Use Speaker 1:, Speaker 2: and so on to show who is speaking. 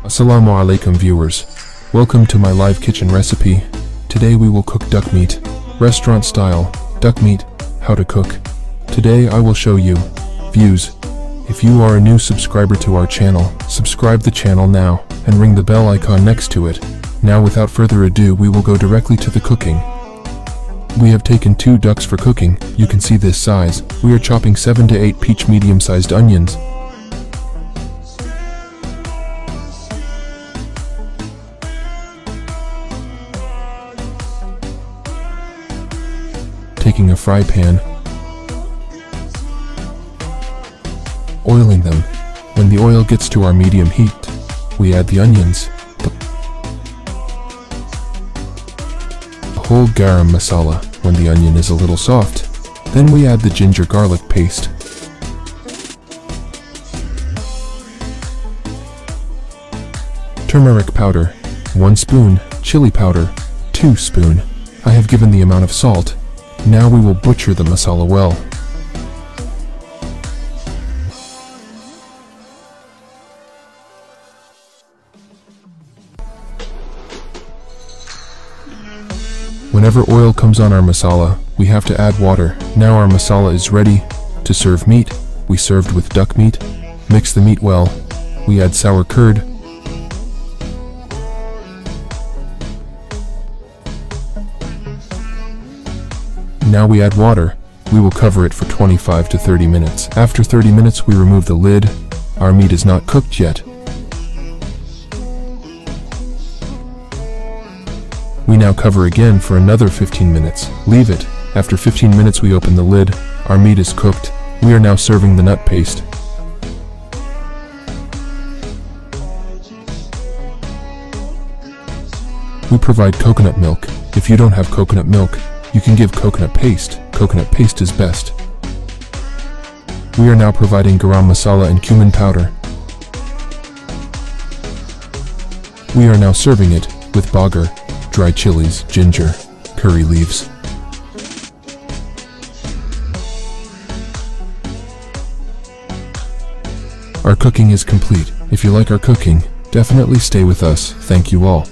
Speaker 1: Assalamu alaikum viewers. Welcome to my live kitchen recipe. Today we will cook duck meat, restaurant style, duck meat, how to cook. Today I will show you. Views. If you are a new subscriber to our channel, subscribe the channel now, and ring the bell icon next to it. Now without further ado we will go directly to the cooking. We have taken 2 ducks for cooking. You can see this size. We are chopping 7 to 8 peach medium-sized onions. Taking a fry pan, oiling them. When the oil gets to our medium heat, we add the onions, the whole garam masala. When the onion is a little soft, then we add the ginger garlic paste. Turmeric powder, 1 spoon, chili powder, 2 spoon. I have given the amount of salt. Now we will butcher the masala well. Whenever oil comes on our masala, we have to add water. Now our masala is ready to serve meat. We served with duck meat. Mix the meat well. We add sour curd. Now we add water. We will cover it for 25 to 30 minutes. After 30 minutes we remove the lid. Our meat is not cooked yet. We now cover again for another 15 minutes. Leave it. After 15 minutes we open the lid. Our meat is cooked. We are now serving the nut paste. We provide coconut milk. If you don't have coconut milk, you can give coconut paste. Coconut paste is best. We are now providing garam masala and cumin powder. We are now serving it with bagar, dry chilies, ginger, curry leaves. Our cooking is complete. If you like our cooking, definitely stay with us. Thank you all.